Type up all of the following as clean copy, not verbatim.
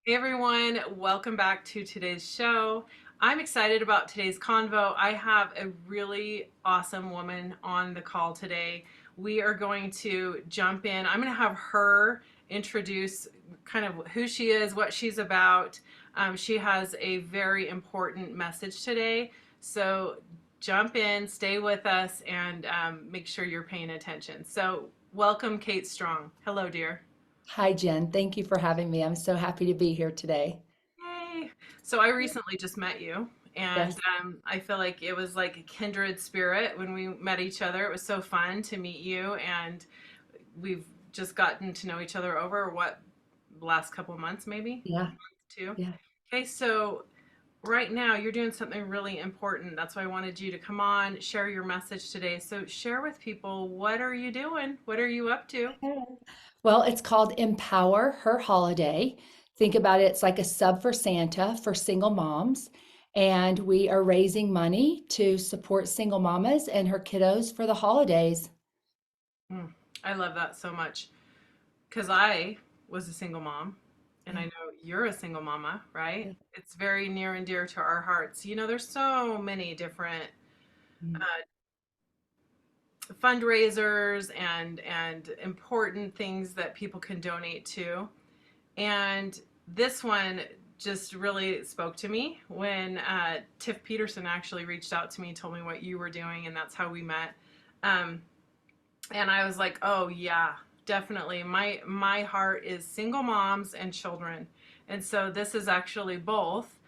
Hey everyone, welcome back to today's show. I'm excited about today's convo. I have a really awesome woman on the call today. We are going to jump in. I'm going to have her introduce kind of who she is, what she's about. She has a very important message today. So jump in, stay with us, and make sure you're paying attention. So, welcome, Kate Strong. Hello, dear. Hi, Jen. Thank you for having me. I'm so happy to be here today. Yay. So I recently just met you, and Yes. I feel like it was like a kindred spirit when we met each other. It was so fun to meet you, and we've just gotten to know each other over what, last couple months, maybe Yeah. two. Yeah. Okay, so right now you're doing something really important. That's why I wanted you to come on, share your message today. So share with people, what are you doing? What are you up to? Yeah. Well, it's called Empower Her Holiday. Think about it, it's like a sub for Santa for single moms. And we are raising money to support single mamas and her kiddos for the holidays. Mm, I love that so much. Because I was a single mom, and I Yeah. know you're a single mama, right? Yeah. It's very near and dear to our hearts. There's so many different Mm. uh, fundraisers and important things that people can donate to. And this one just really spoke to me when Tiff Peterson actually reached out to me, told me what you were doing, and that's how we met. Um, and I was like, oh yeah, definitely. My heart is single moms and children, and so this is actually both,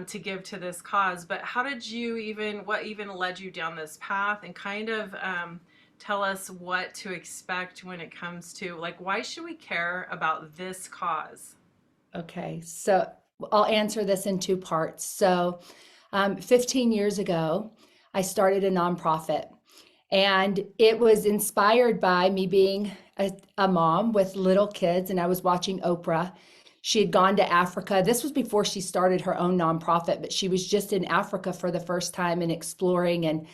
to give to this cause. But how did you even? What even led you down this path? And kind of tell us what to expect when it comes to, like, why should we care about this cause? Okay. So I'll answer this in two parts. 15 years ago, I started a nonprofit. And it was inspired by me being a mom with little kids, and I was watching Oprah. She had gone to Africa. This was before she started her own nonprofit, but she was just in Africa for the first time and exploring. And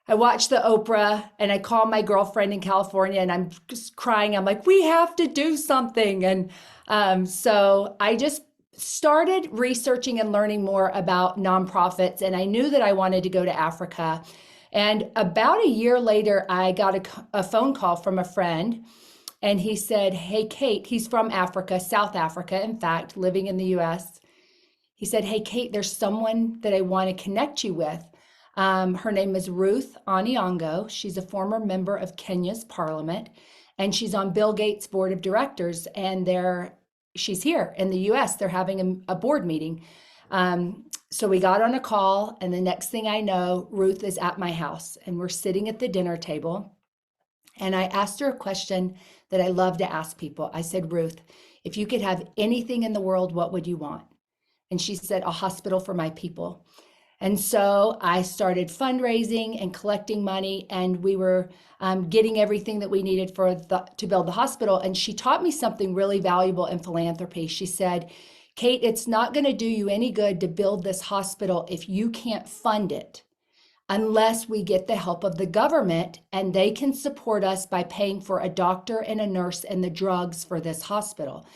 I watched the Oprah, and I called my girlfriend in California, and I'm just crying. I'm like, we have to do something. And so I just started researching and learning more about nonprofits, and I knew that I wanted to go to Africa. And about a year later, I got a phone call from a friend, and he said, hey, Kate, he's from Africa, South Africa, in fact, living in the US. He said, hey, Kate, there's someone that I want to connect you with. Her name is Ruth Anyongo. She's a former member of Kenya's parliament, and she's on Bill Gates' board of directors. And she's here in the US. They're having a board meeting. So we got on a call, and the next thing I know, Ruth is at my house, and we're sitting at the dinner table. And I asked her a question that I love to ask people. I said, Ruth, if you could have anything in the world, what would you want? And she said, a hospital for my people. And so I started fundraising and collecting money, and we were getting everything that we needed to build the hospital. And she taught me something really valuable in philanthropy. She said, Kate, it's not going to do you any good to build this hospital if you can't fund it unless we get the help of the government and they can support us by paying for a doctor and a nurse and the drugs for this hospital.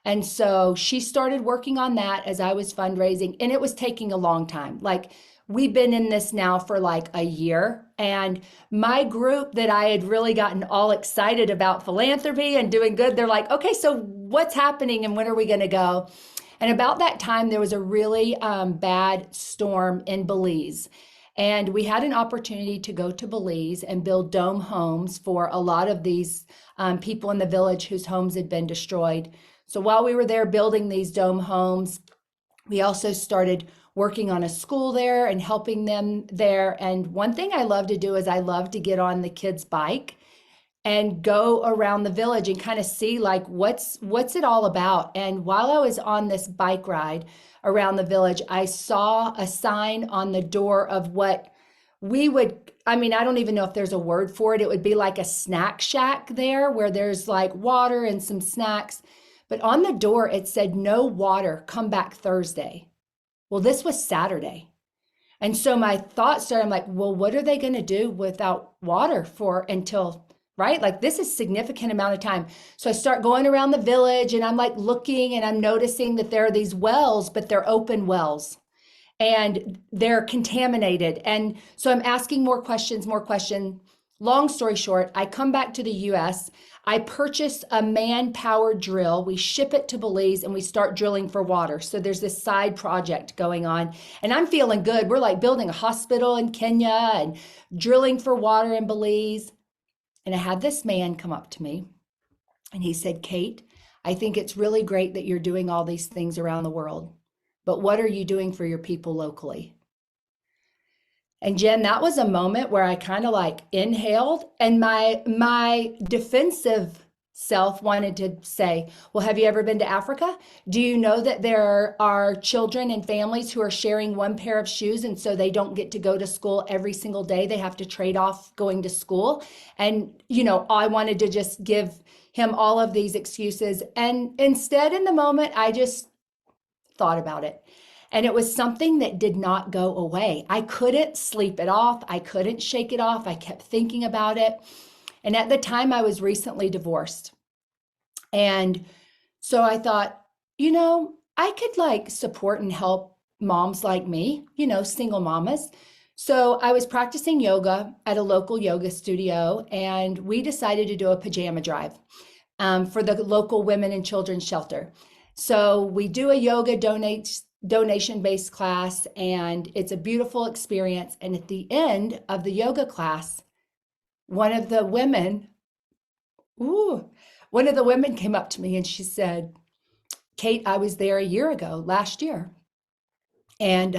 And so she started working on that as I was fundraising, and it was taking a long time. Like, we've been in this now for like a year, and my group that I had really gotten all excited about philanthropy and doing good, they're like, okay, so what's happening and when are we going to go? And about that time, there was a really bad storm in Belize. And we had an opportunity to go to Belize and build dome homes for a lot of these people in the village whose homes had been destroyed. So while we were there building these dome homes, we also started working on a school there and helping them there. And one thing I love to do is I love to get on the kids' bike and go around the village and kind of see like what's it all about. And while I was on this bike ride around the village, I saw a sign on the door of what we would, I mean, I don't even know if there's a word for it. It would be like a snack shack there where there's like water and some snacks. But on the door, it said, no water, come back Thursday. Well, this was Saturday. And so my thoughts started, I'm like, well, what are they going to do without water for until right? Like this is significant amount of time. So I start going around the village and I'm like looking and I'm noticing that there are these wells, but they're open wells and they're contaminated. And so I'm asking more questions, more questions. Long story short, I come back to the US. I purchase a man-powered drill. We ship it to Belize and we start drilling for water. So there's this side project going on and I'm feeling good. We're like building a hospital in Kenya and drilling for water in Belize. And I had this man come up to me and he said, Kate, I think it's really great that you're doing all these things around the world, but what are you doing for your people locally? And Jen, that was a moment where I kind of like inhaled and my defensive self wanted to say, well, have you ever been to Africa? Do you know that there are children and families who are sharing one pair of shoes and so they don't get to go to school every single day? They have to trade off going to school. And, I wanted to just give him all of these excuses. And instead, in the moment, I just thought about it. And it was something that did not go away. I couldn't sleep it off. I couldn't shake it off. I kept thinking about it. And at the time, I was recently divorced. And so I thought, I could like support and help moms like me, single mamas. So I was practicing yoga at a local yoga studio, and we decided to do a pajama drive for the local women and children's shelter. So we do a yoga donation-based class, and it's a beautiful experience. And at the end of the yoga class, one of the women came up to me and she said, Kate, I was there a year ago, last year. And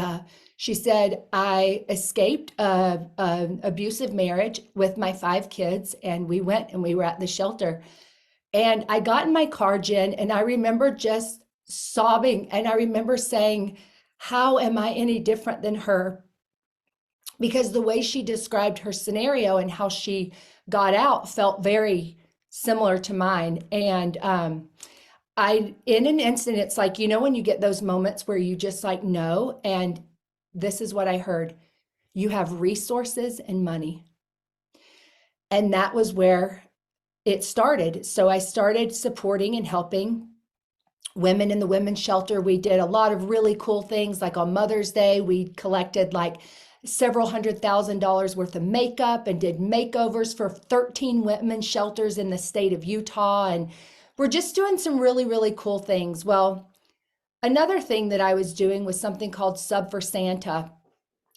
she said, I escaped an abusive marriage with my 5 kids, and we went and we were at the shelter. And I got in my car, Jen, and I remember just sobbing. And I remember saying, how am I any different than her? Because the way she described her scenario and how she got out felt very similar to mine. And in an instant, it's like, when you get those moments where you just like, no, and this is what I heard. You have resources and money. And that was where it started. So I started supporting and helping women in the women's shelter. We did a lot of really cool things. Like on Mother's Day, we collected like several $100,000 worth of makeup and did makeovers for 13 women's shelters in the state of Utah. And we're just doing some really, really cool things. Well, another thing that I was doing was something called Sub for Santa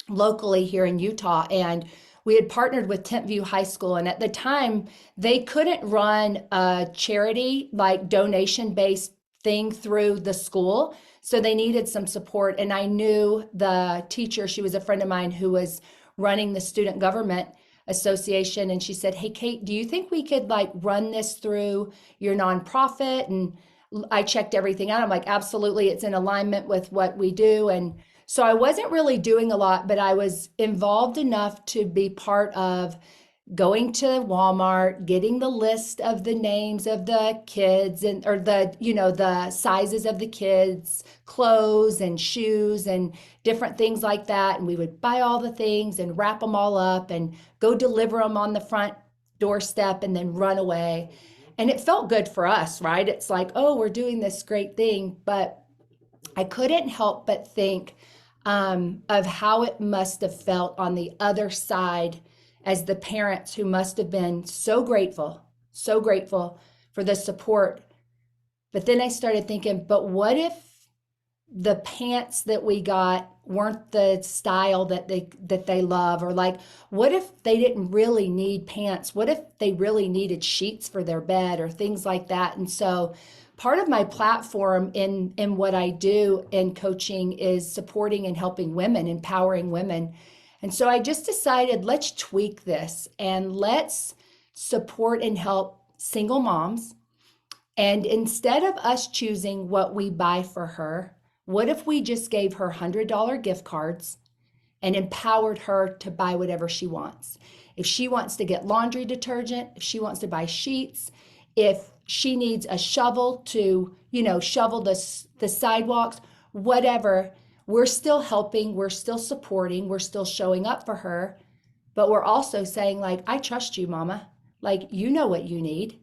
locally here in Utah. And we had partnered with Tent View High School. And at the time, they couldn't run a charity like donation-based thing through the school. So they needed some support. And I knew the teacher, she was a friend of mine who was running the Student Government Association. And she said, hey, Kate, do you think we could like run this through your nonprofit? And I checked everything out. I'm like, absolutely. It's in alignment with what we do. And so I wasn't really doing a lot, but I was involved enough to be part of going to Walmart, getting the list of the names of the kids or the sizes of the kids, clothes and shoes and different things like that. And we would buy all the things and wrap them all up and go deliver them on the front doorstep and then run away. And it felt good for us, right? It's like, oh, we're doing this great thing. But I couldn't help but think of how it must have felt on the other side as the parents who must have been so grateful for the support. But then I started thinking, but what if the pants that we got weren't the style that they love? Or like, what if they didn't really need pants? What if they really needed sheets for their bed or things like that? And so part of my platform in what I do in coaching is supporting and helping women, empowering women. And so I just decided, let's tweak this and let's support and help single moms. And instead of us choosing what we buy for her, what if we just gave her $100 gift cards and empowered her to buy whatever she wants? If she wants to get laundry detergent, if she wants to buy sheets, if she needs a shovel to, shovel the sidewalks, whatever. We're still helping, we're still supporting, we're still showing up for her, but we're also saying like, I trust you, mama. Like, you know what you need.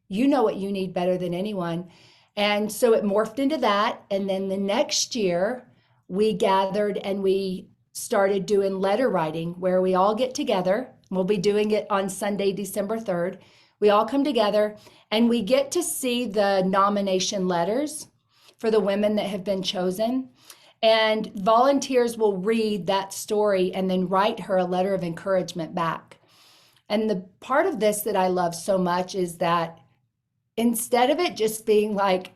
You know what you need better than anyone. And so it morphed into that. And then the next year, we gathered and we started doing letter writing where we all get together. We'll be doing it on Sunday, December 3rd. We all come together and we get to see the nomination letters for the women that have been chosen. And volunteers will read that story and then write her a letter of encouragement back. And the part of this that I love so much is that instead of it just being like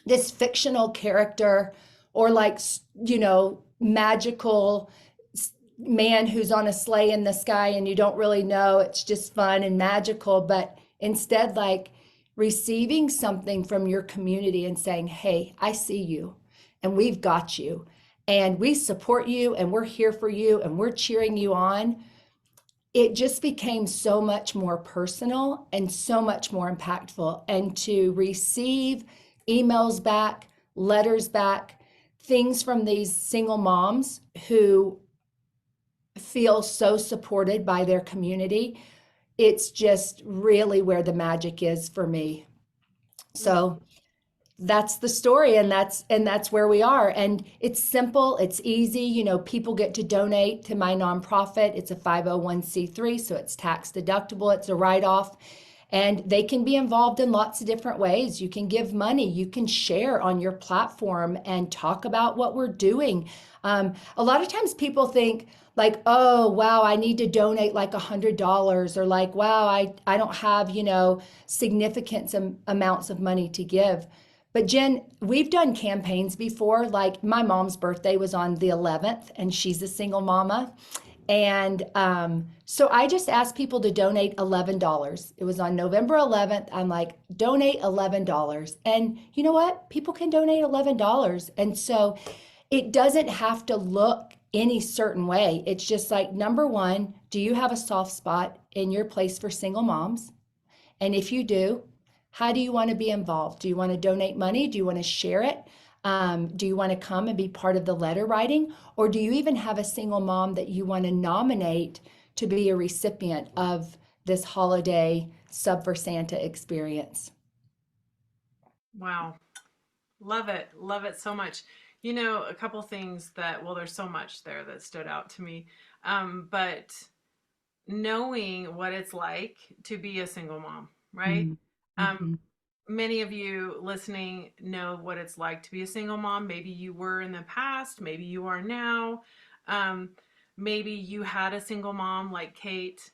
this fictional character or like, magical man who's on a sleigh in the sky and you don't really know, it's just fun and magical, but instead, like receiving something from your community and saying, hey, I see you and we've got you and we support you and we're here for you and we're cheering you on. It just became so much more personal and so much more impactful. And to receive emails back, letters back, things from these single moms who feel so supported by their community, it's just really where the magic is for me. So that's the story, and that's where we are. And it's simple, it's easy. People get to donate to my nonprofit. It's a 501c3, so it's tax deductible, it's a write-off. And they can be involved in lots of different ways. You can give money, you can share on your platform and talk about what we're doing. A lot of times people think like, oh, wow, I need to donate like $100, or like, wow, I don't have, significant amounts of money to give. But Jen, we've done campaigns before. Like my mom's birthday was on the 11th, and she's a single mama. And so I just asked people to donate $11. It was on November 11th. I'm like, donate $11. And you know what? People can donate $11. And so it doesn't have to look any certain way. It's just like, number one, do you have a soft spot in your place for single moms? And if you do, how do you want to be involved? Do you want to donate money? Do you want to share it? Do you want to come and be part of the letter writing? Or do you even have a single mom that you want to nominate to be a recipient of this holiday Sub for Santa experience? Wow. Love it so much. A couple things that, well, there's so much there that stood out to me. But knowing what it's like to be a single mom, right? Um, Mm-hmm. Many of you listening know what it's like to be a single mom. Maybe you were in the past, maybe you are now. Um, Maybe you had a single mom like Kate.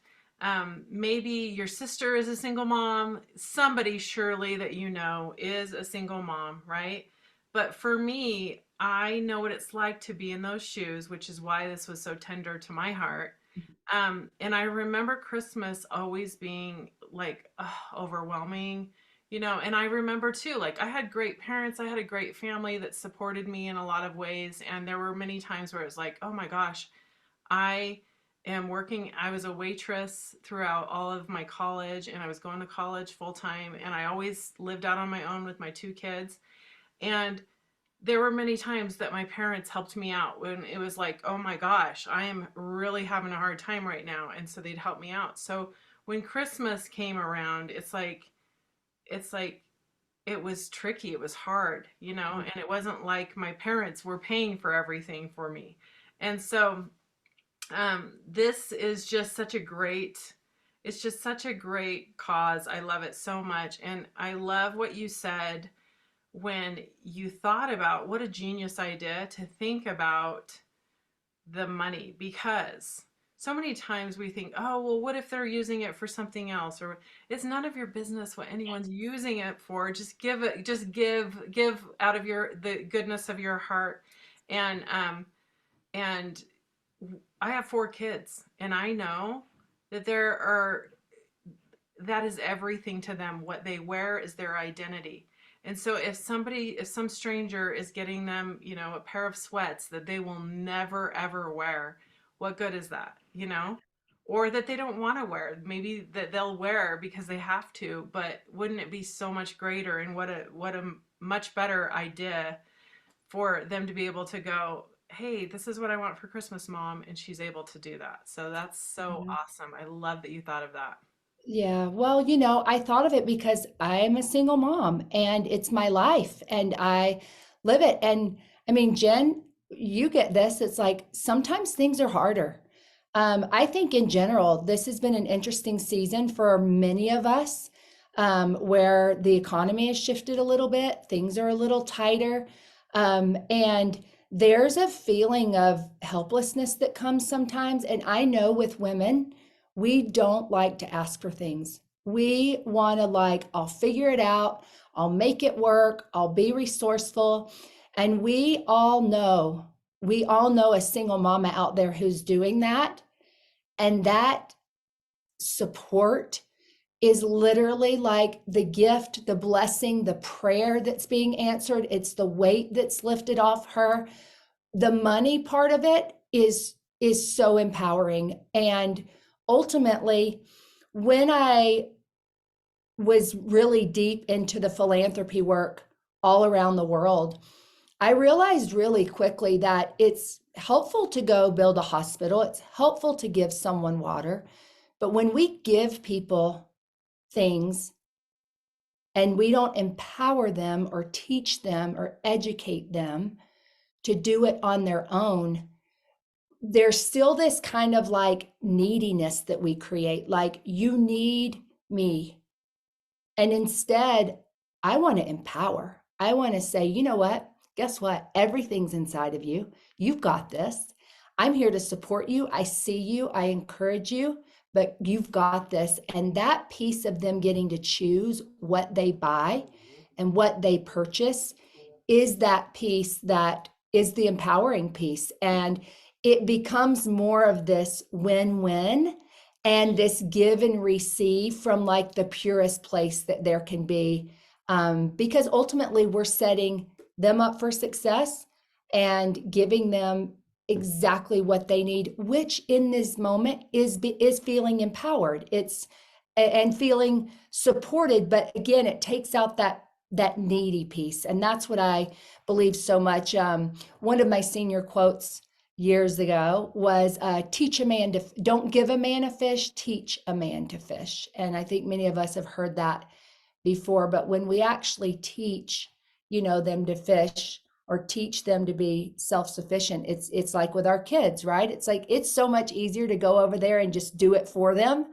Maybe your sister is a single mom. Somebody surely that you know is a single mom, right? But for me, I know what it's like to be in those shoes, which is why this was so tender to my heart. And I remember Christmas always being like overwhelming, and I remember too, like I had great parents, I had a great family that supported me in a lot of ways. And there were many times where it's like, oh my gosh, I was a waitress throughout all of my college, and I was going to college full time, and I always lived out on my own with my two kids. And there were many times that my parents helped me out when it was like, oh my gosh, I am really having a hard time right now. And so they'd help me out. So when Christmas came around, it's like it was tricky. It was hard, and it wasn't like my parents were paying for everything for me. And so this is just such a great, it's just such a great cause. I love it so much. And I love what you said when you thought about what a genius idea to think about the money, because so many times we think, oh, well, what if they're using it for something else? Or it's none of your business what anyone's using it for. Just give it, just give out of the goodness of your heart. And I have 4 kids, and I know that that is everything to them. What they wear is their identity. And so if some stranger is getting them, a pair of sweats that they will never ever wear, what good is that, Or that they don't want to wear, maybe that they'll wear because they have to, but wouldn't it be so much greater, and what a much better idea for them to be able to go, hey, this is what I want for Christmas, Mom, and she's able to do that. So that's so Mhm. awesome. I love that you thought of that. Yeah, well, I thought of it because I am a single mom and it's my life and I live it. And I mean, Jen, you get this. It's like sometimes things are harder. I think in general, this has been an interesting season for many of us, where the economy has shifted a little bit, things are a little tighter. And there's a feeling of helplessness that comes sometimes. And I know with women, we don't like to ask for things. We want to, like, I'll figure it out, I'll make it work, I'll be resourceful. And we all know a single mama out there who's doing that. And that support is literally like the gift, the blessing, the prayer that's being answered. It's the weight that's lifted off her. The money part of it is so empowering. And ultimately, when I was really deep into the philanthropy work all around the world, I realized really quickly that it's helpful to go build a hospital, it's helpful to give someone water, but when we give people things and we don't empower them or teach them or educate them to do it on their own, there's still this kind of like neediness that we create, like, you need me. And instead, I want to empower. I want to say, you know what? Guess what? Everything's inside of you. You've got this. I'm here to support you. I see you. I encourage you, but you've got this. And that piece of them getting to choose what they buy and what they purchase is that piece that is the empowering piece. And it becomes more of this win-win and this give and receive from like the purest place that there can be. Because ultimately we're setting them up for success and giving them exactly what they need, which in this moment is feeling empowered. It's and feeling supported, but again, it takes out that needy piece, and that's what I believe so much. One of my senior quotes years ago was, teach a man to don't give a man a fish, teach a man to fish. And I think many of us have heard that before, but when we actually teach, them to fish or teach them to be self-sufficient, it's like with our kids, right? It's like it's so much easier to go over there and just do it for them.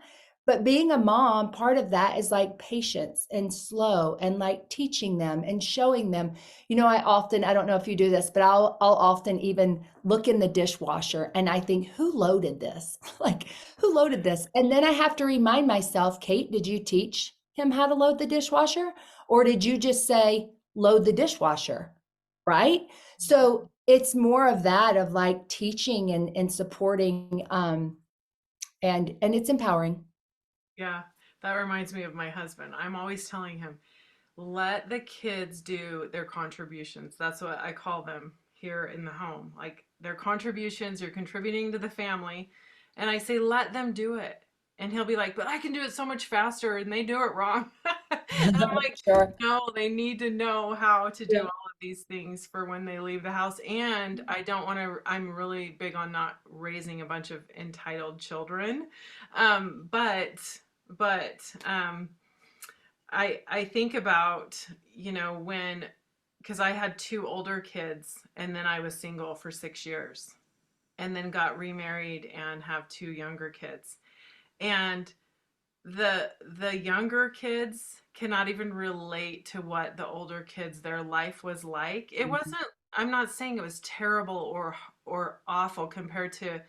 But being a mom, part of that is like patience and slow and like teaching them and showing them. I don't know if you do this, but I'll often even look in the dishwasher and I think, who loaded this? Like, who loaded this? And then I have to remind myself, Kate, did you teach him how to load the dishwasher? Or did you just say, load the dishwasher? Right? So it's more of that, of like teaching and supporting, and it's empowering. Yeah, that reminds me of my husband. I'm always telling him, let the kids do their contributions. That's what I call them here in the home. Like their contributions, you're contributing to the family. And I say, let them do it. And he'll be like, but I can do it so much faster and they do it wrong. And I'm like, Sure. no, they need to know how to do Yeah. all of these things for when they leave the house. And I don't want to, I'm really big on not raising a bunch of entitled children. Um, but, but I think about, when, because I had two older kids and then I was single for 6 years and then got remarried and have two younger kids. And the younger kids cannot even relate to what the older kids their life was like. It Mhm. wasn't, I'm not saying it was terrible or awful compared to,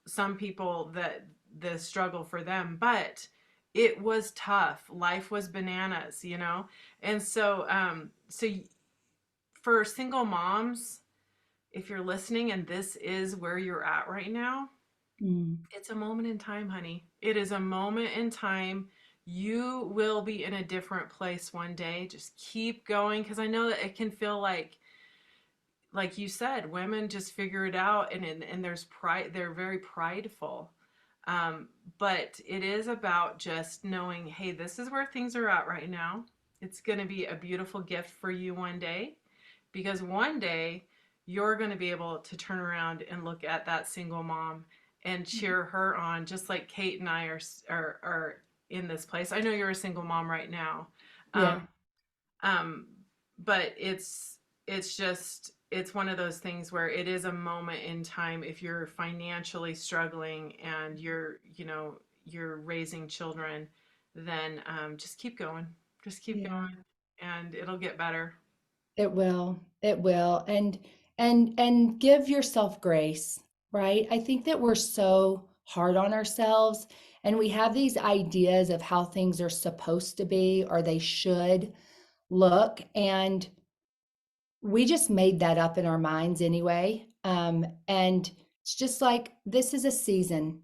some people that the struggle for them, but it was tough. Life was bananas. And so for single moms, if you're listening and this is where you're at right now, Mm. it's a moment in time, honey. It is a moment in time. You will be in a different place one day. Just keep going, because I know that it can feel like you said, women just figure it out, and there's pride. They're very prideful. But it is about just knowing, hey, this is where things are at right now. It's going to be a beautiful gift for you one day, because one day you're going to be able to turn around and look at that single mom and cheer her on, just like Kate and I are in this place. I know you're a single mom right now. Yeah. Um, um, but it's just it's one of those things where it is a moment in time if you're financially struggling and you're raising children, then just keep going. Just keep Yeah. going and it'll get better. It will. It will. And give yourself grace, right? I think that we're so hard on ourselves and we have these ideas of how things are supposed to be or they should look, and we just made that up in our minds anyway. And it's just like, this is a season.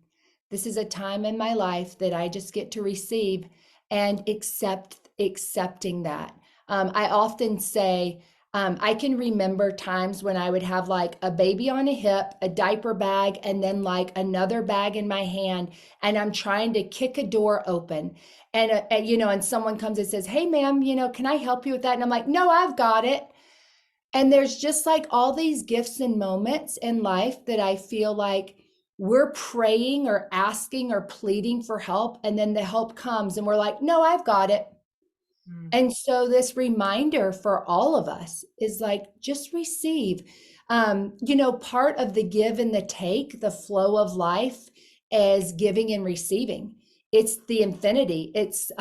This is a time in my life that I just get to receive and accepting that. I often say, I can remember times when I would have like a baby on a hip, a diaper bag, and then like another bag in my hand, and I'm trying to kick a door open. And someone comes and says, "Hey, ma'am, can I help you with that?" And I'm like, "No, I've got it." And there's just like all these gifts and moments in life that I feel like we're praying or asking or pleading for help. And then the help comes and we're like, no, I've got it. Mm, And so this reminder for all of us is like, just receive. Part of the give and the take, the flow of life is giving and receiving. It's the infinity. It's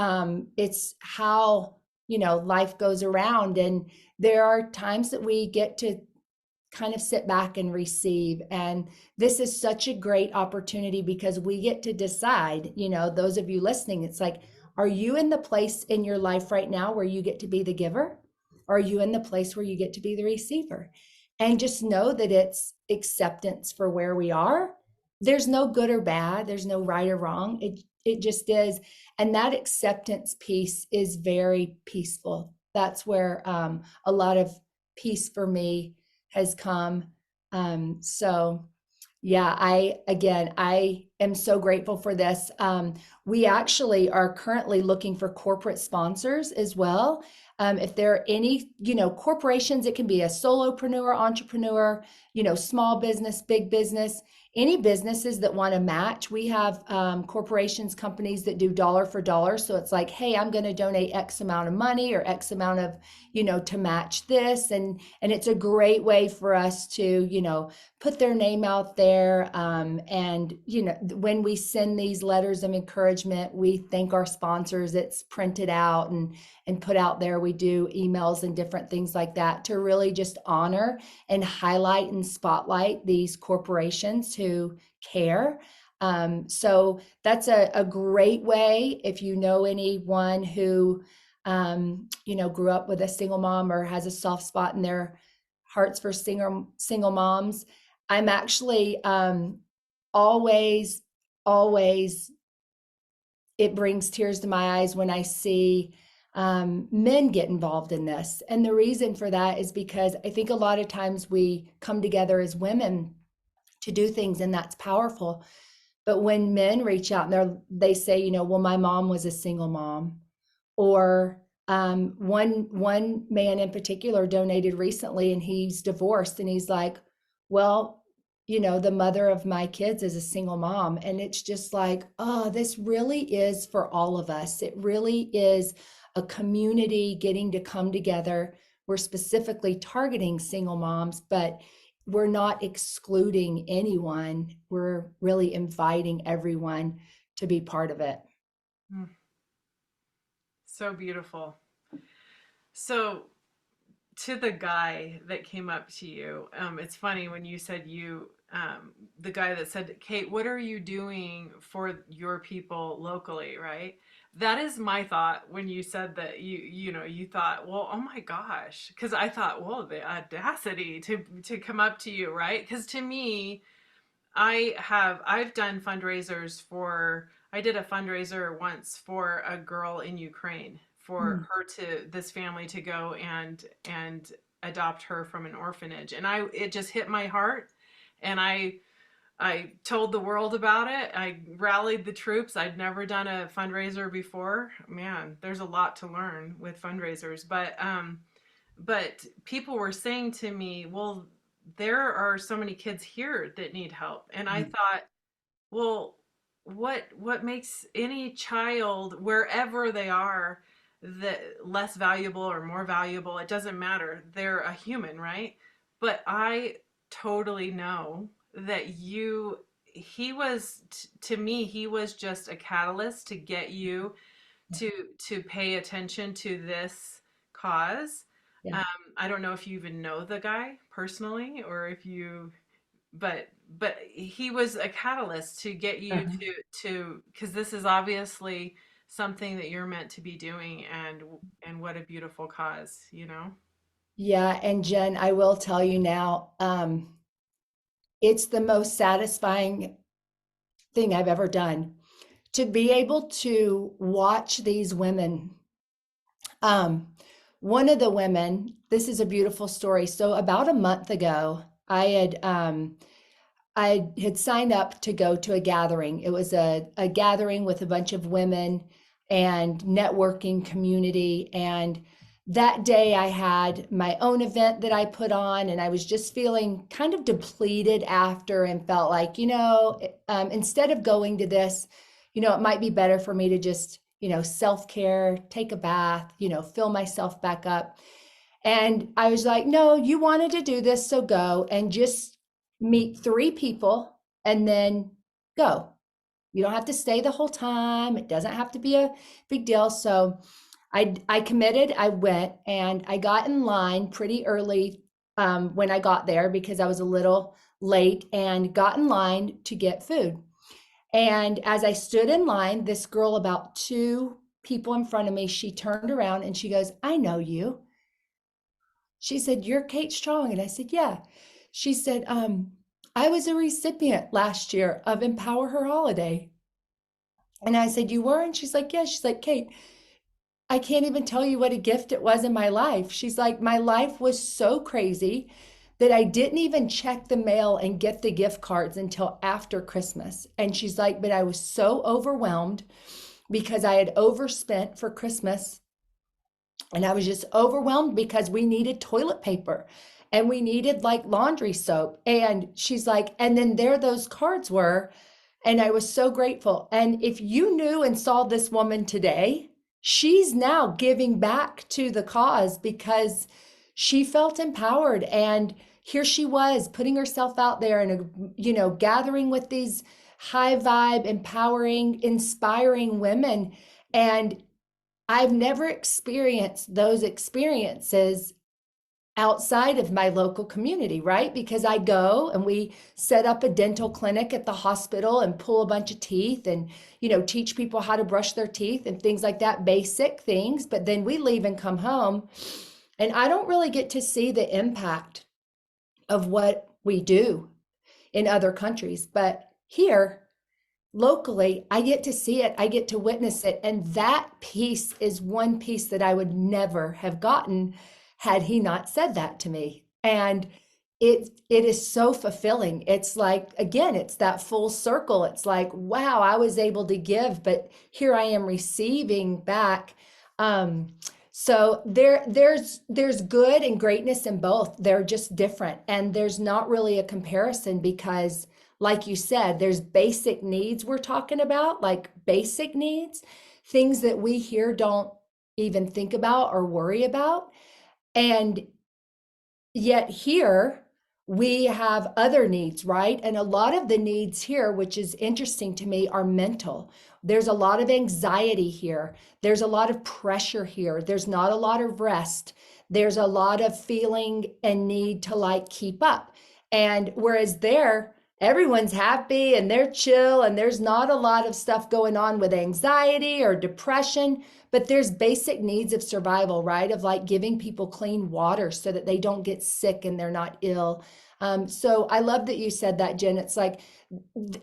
how, life goes around. And there are times that we get to kind of sit back and receive. And this is such a great opportunity because we get to decide, those of you listening, it's like, are you in the place in your life right now where you get to be the giver? Or are you in the place where you get to be the receiver? And just know that it's acceptance for where we are. There's no good or bad, there's no right or wrong. It just is. And that acceptance piece is very peaceful. That's where a lot of peace for me has come. So yeah, I am so grateful for this. We actually are currently looking for corporate sponsors as well. If there are any, corporations, it can be a solopreneur, entrepreneur, small business, big business, any businesses that want to match. We have corporations, companies that do dollar for dollar. So it's like, hey, I'm going to donate X amount of money or X amount of, to match this. And it's a great way for us to, put their name out there. And, when we send these letters of encouragement, we thank our sponsors. It's printed out and put out there. We do emails and different things like that to really just honor and highlight and spotlight these corporations who care. So that's a great way if you know anyone who, grew up with a single mom or has a soft spot in their hearts for single moms. I'm actually always, always, it brings tears to my eyes when I see men get involved in this. And the reason for that is because I think a lot of times we come together as women to do things, and that's powerful. But when men reach out and they say, well, my mom was a single mom, or one man in particular donated recently, and he's divorced, and he's like, well, the mother of my kids is a single mom. And it's just like, oh, this really is for all of us. It really is a community getting to come together. We're specifically targeting single moms, but we're not excluding anyone. We're really inviting everyone to be part of it. mm, so beautiful. So to the guy that came up to you, it's funny when you said the guy that said, Kate, what are you doing for your people locally, right? That is my thought when you said that you thought, well, oh my gosh, because I thought, well, the audacity to come up to you, right? Because to me, I've done fundraisers for I did a fundraiser once for a girl in Ukraine for Mm, her to this family to go and adopt her from an orphanage, and I it just hit my heart, and I told the world about it. I rallied the troops. I'd never done a fundraiser before. Man, there's a lot to learn with fundraisers, but people were saying to me, well, there are so many kids here that need help. And I mm, thought, well, what makes any child, wherever they are, that less valuable or more valuable? It doesn't matter. They're a human, right? But I totally know that he was, to me, he was just a catalyst to get you Yeah. to pay attention to this cause. Yeah. Um, I don't know if you even know the guy personally, or if you, but he was a catalyst to get you Uh-huh. to because this is obviously something that you're meant to be doing, and what a beautiful cause, you know? Yeah, and Jen, I will tell you now, it's the most satisfying thing I've ever done to be able to watch these women. Um, One of the women, this is a beautiful story. So about a month ago, I had signed up to go to a gathering. It was a gathering with a bunch of women and networking community. And that day I had my own event that I put on, and I was just feeling kind of depleted after and felt like, instead of going to this, it might be better for me to just, self care, take a bath, fill myself back up. And I was like, no, you wanted to do this, so go and just meet three people and then go. You don't have to stay the whole time. It doesn't have to be a big deal. So I committed, I went, and I got in line pretty early when I got there because I was a little late, and got in line to get food. And as I stood in line, this girl, about two people in front of me, she turned around and she goes, I know you. She said, You're Kate Strong. And I said, Yeah. She said, I was a recipient last year of Empower Her Holiday. And I said, You were? And she's like, Yeah. She's like, Kate, I can't even tell you what a gift it was in my life. She's like, My life was so crazy that I didn't even check the mail and get the gift cards until after Christmas. And she's like, But I was so overwhelmed because I had overspent for Christmas. And I was just overwhelmed because we needed toilet paper and we needed like laundry soap. And she's like, and then there those cards were. And I was so grateful. And if you knew and saw this woman today, she's now giving back to the cause because she felt empowered. And here she was putting herself out there and, gathering with these high vibe, empowering, inspiring women. And I've never experienced those experiences outside of my local community, right? Because I go and we set up a dental clinic at the hospital and pull a bunch of teeth and, teach people how to brush their teeth and things like that, basic things. But then we leave and come home, and I don't really get to see the impact of what we do in other countries. But here, locally, I get to see it, I get to witness it. And that piece is one piece that I would never have gotten had he not said that to me. And it is so fulfilling. It's like, again, it's that full circle. It's like, wow, I was able to give, but here I am receiving back. Um, so there's good and greatness in both. They're just different. And there's not really a comparison because, like you said, there's basic needs we're talking about, like basic needs, things that we here don't even think about or worry about. And yet here we have other needs, right? And a lot of the needs here, which is interesting to me, are mental. There's a lot of anxiety here. There's a lot of pressure here. There's not a lot of rest. There's a lot of feeling and need to like keep up. And whereas there, everyone's happy and they're chill and there's not a lot of stuff going on with anxiety or depression, but there's basic needs of survival, right? Of like giving people clean water so that they don't get sick and they're not ill. So I love that you said that, Jen. It's like,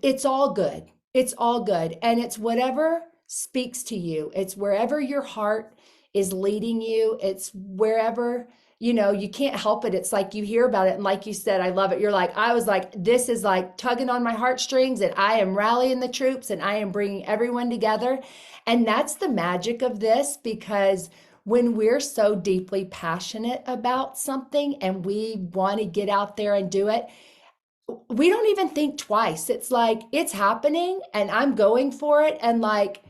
it's all good. It's all good. And it's whatever speaks to you. It's wherever your heart is leading you. It's wherever, you can't help it. It's like you hear about it. And like you said, I love it. You're like, I was like, this is like tugging on my heartstrings, and I am rallying the troops and I am bringing everyone together. And that's the magic of this, because when we're so deeply passionate about something and we want to get out there and do it, we don't even think twice. It's like it's happening and I'm going for it. And like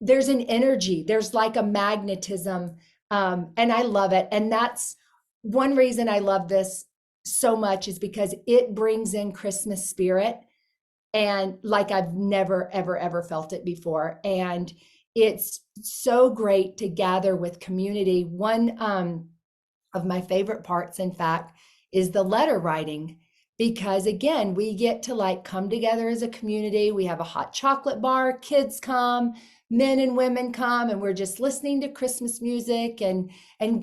there's an energy, there's like a magnetism. And I love it. And that's one reason I love this so much is because it brings in Christmas spirit and like I've never, ever, ever felt it before. And it's so great to gather with community. One of my favorite parts, in fact, is the letter writing. Because again, we get to like come together as a community. We have a hot chocolate bar, kids come, men and women come, and we're just listening to Christmas music and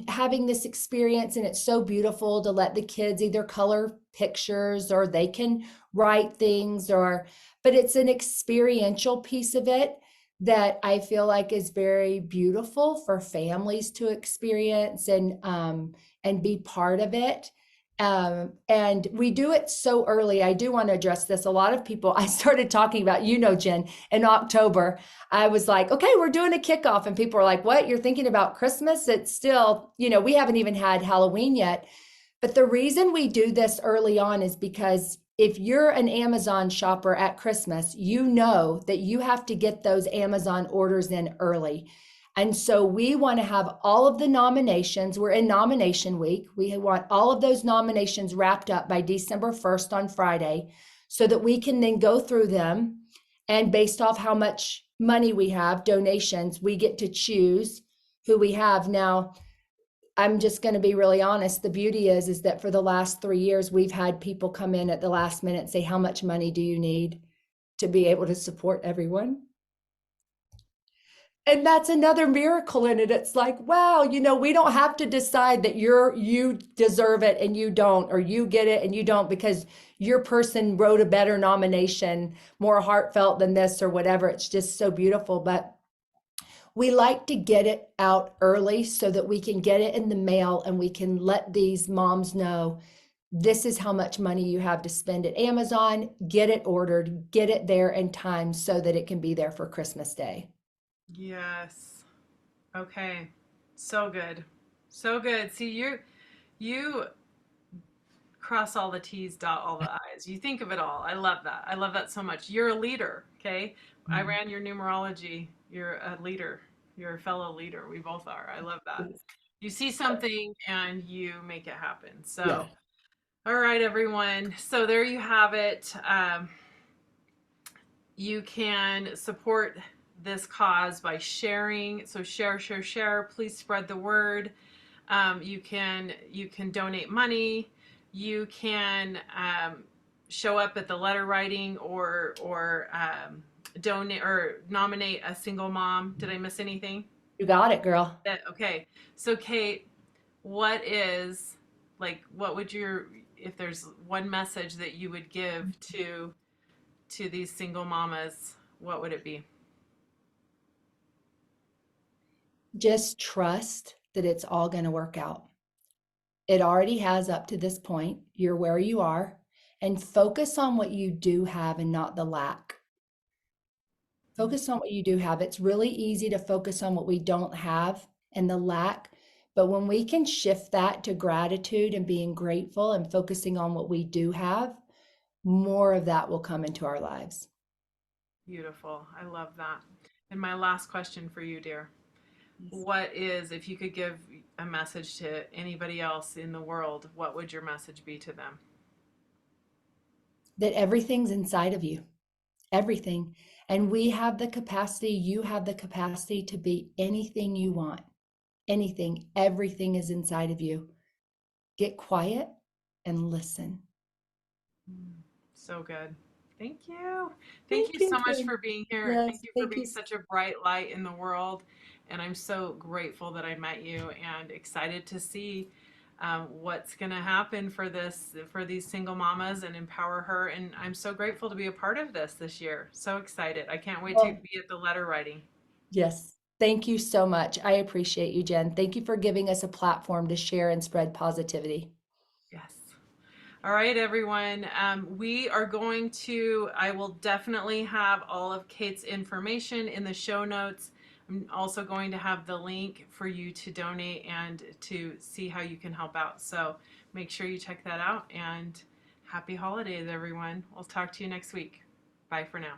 having this experience. And it's so beautiful to let the kids either color pictures or they can write things or but it's an experiential piece of it that I feel like is very beautiful for families to experience and be part of it. And we do it so early. I do want to address this. A lot of people, I started talking about, Jen, in October, I was like, okay, we're doing a kickoff. And people are like, what? You're thinking about Christmas? It's still, we haven't even had Halloween yet. But the reason we do this early on is because if you're an Amazon shopper at Christmas, you know that you have to get those Amazon orders in early. And so we want to have all of the nominations. We're in nomination week. We want all of those nominations wrapped up by December 1st on Friday so that we can then go through them. And based off how much money we have, donations, we get to choose who we have. Now, I'm just going to be really honest. The beauty is that for the last 3 years, we've had people come in at the last minute and say, how much money do you need to be able to support everyone? And that's another miracle in it. It's like, wow, we don't have to decide that you deserve it and you don't, or you get it and you don't because your person wrote a better nomination, more heartfelt than this or whatever. It's just so beautiful. But we like to get it out early so that we can get it in the mail and we can let these moms know this is how much money you have to spend at Amazon. Get it ordered, get it there in time so that it can be there for Christmas Day. Yes. Okay. So good. So good. See, you cross all the T's, dot all the I's. You think of it all. I love that. I love that so much. You're a leader, okay? I ran your numerology. You're a leader. You're a fellow leader. We both are. I love that. You see something and you make it happen. Yeah. So, all right, everyone. So there you have it. You can support this cause by sharing. So share, share, share. Please spread the word. You can donate money. You can show up at the letter writing or donate or nominate a single mom. Did I miss anything? You got it, girl. Okay. So Kate, what would your, if there's one message that you would give to these single mamas, what would it be? Just trust that it's all going to work out. It already has up to this point. You're where you are, and focus on what you do have and not the lack. Focus on what you do have. It's really easy to focus on what we don't have and the lack. But when we can shift that to gratitude and being grateful and focusing on what we do have, more of that will come into our lives. Beautiful. I love that. And my last question for you, dear. What is, if you could give a message to anybody else in the world, what would your message be to them? That everything's inside of you, everything. And we have the capacity, you have the capacity to be anything you want. Anything, everything is inside of you. Get quiet and listen. So good. Thank you. Thank Thank you you, so much Jen. for being here. Yes, Thank you for thank you. being such a bright light in the world. And I'm so grateful that I met you and excited to see what's going to happen for these single mamas and empower her. And I'm so grateful to be a part of this year. So excited. I can't wait to Well, be at the letter writing. yes, thank you so much. I appreciate you, Jen. Thank you for giving us a platform to share and spread positivity. Yes. All right, everyone. I will definitely have all of Kate's information in the show notes. I'm also going to have the link for you to donate and to see how you can help out. So make sure you check that out and Happy holidays, everyone. We'll talk to you next week. Bye for now.